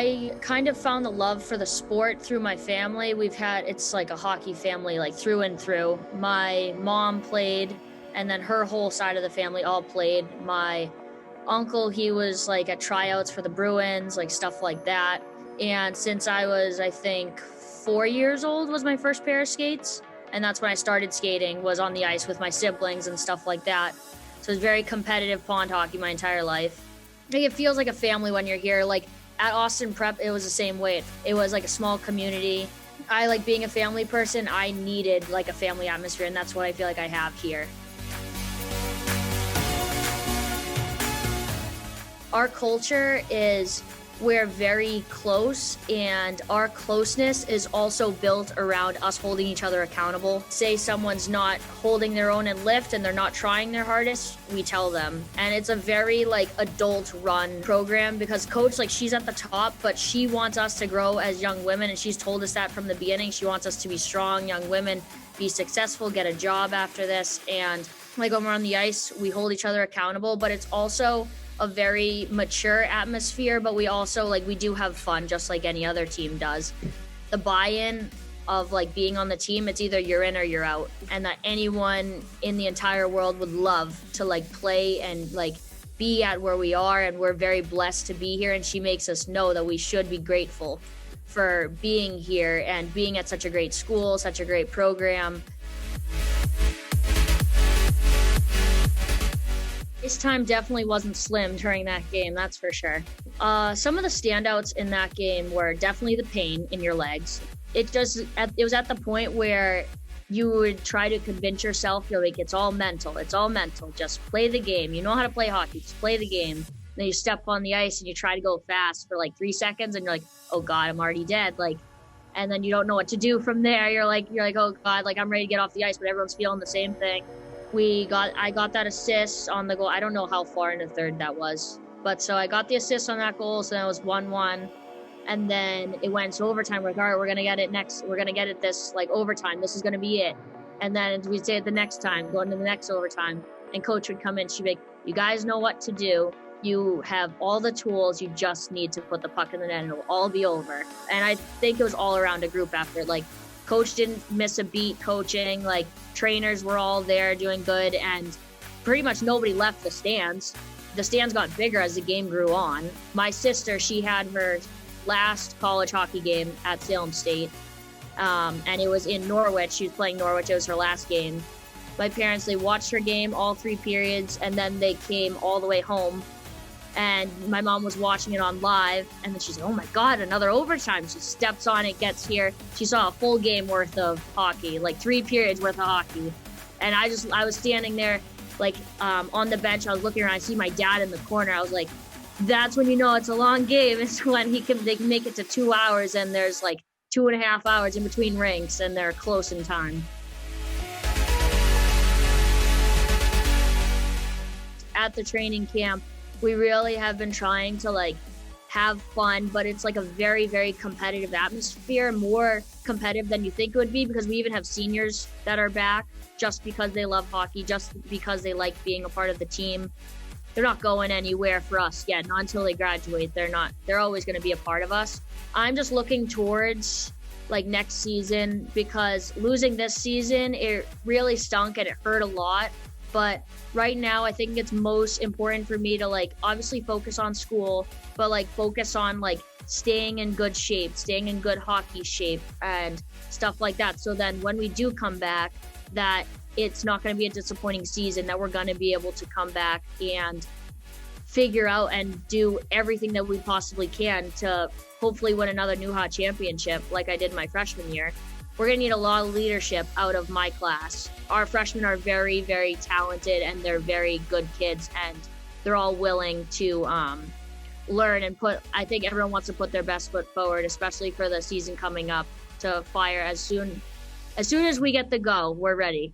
I kind of found the love for the sport through my family. It's like a hockey family, like through and through. My mom played, and then her whole side of the family all played. My uncle, he was like at tryouts for the Bruins, like stuff like that. And since I was, I think, 4 years old was my first pair of skates. And that's when I started skating, was on the ice with my siblings and stuff like that. So it was very competitive pond hockey my entire life. Like, it feels like a family when you're here. Like at Austin Prep, it was the same way. It was like a small community. I like being a family person. I needed like a family atmosphere, and that's what I feel like I have here. Our culture is we're very close, and our closeness is also built around us holding each other accountable. Say someone's not holding their own in lift and they're not trying their hardest, we tell them. And it's a very like adult run program because coach, like, she's at the top, but she wants us to grow as young women, and she's told us that from the beginning. She wants us to be strong young women, be successful, get a job after this. And like when we're on the ice, we hold each other accountable, but it's also a very mature atmosphere, but we also we do have fun just like any other team does. The buy-in of like being on the team, it's either you're in or you're out, and that anyone in the entire world would love to like play and like be at where we are, and we're very blessed to be here, and she makes us know that we should be grateful for being here and being at such a great school, such a great program. This time definitely wasn't slim during that game, that's for sure. Some of the standouts in that game were definitely the pain in your legs. It was at the point where you would try to convince yourself, you're like, it's all mental, just play the game. You know how to play hockey, just play the game. Then you step on the ice and you try to go fast for like 3 seconds, and you're like, oh God, I'm already dead. And then you don't know what to do from there. You're like, oh God, I'm ready to get off the ice, but everyone's feeling the same thing. I got that assist on the goal. I don't know how far in the third that was, but so I got the assist on that goal. So then it was 1-1, and then it went to overtime. We're like, all right, we're going to get it next. We're going to get it this overtime. This is going to be it. And then we'd say it the next time, going to the next overtime, and coach would come in. She'd be like, you guys know what to do. You have all the tools. You just need to put the puck in the net and it'll all be over. And I think it was all around a group effort. Coach didn't miss a beat coaching. Trainers were all there doing good, and pretty much nobody left the stands. The stands got bigger as the game grew on. My sister, she had her last college hockey game at Salem State, and it was in Norwich. She was playing Norwich. It was her last game. My parents, they watched her game all 3 periods, and then they came all the way home. And my mom was watching it on live, and then she's like, oh my God, another overtime. She steps on it, gets here. She saw a full game worth of hockey, 3 periods worth of hockey. And I was standing there, on the bench. I was looking around. I see my dad in the corner. I was like, that's when you know it's a long game. It's when they can make it to 2 hours, and there's 2.5 hours in between rinks, and they're close in time. At the training camp, we really have been trying to have fun, but it's a very, very competitive atmosphere, more competitive than you think it would be, because we even have seniors that are back just because they love hockey, just because they like being a part of the team. They're not going anywhere for us yet, not until they graduate. They're always going to be a part of us. I'm just looking towards next season, because losing this season, it really stunk and it hurt a lot. But right now, I think it's most important for me to obviously focus on school, but focus on staying in good shape, staying in good hockey shape and stuff like that. So then when we do come back, that it's not going to be a disappointing season, that we're going to be able to come back and figure out and do everything that we possibly can to hopefully win another Nuha championship like I did my freshman year. We're going to need a lot of leadership out of my class. Our freshmen are very, very talented, and they're very good kids, and they're all willing to learn and I think everyone wants to put their best foot forward, especially for the season coming up, to fire as soon as we get the go. We're ready.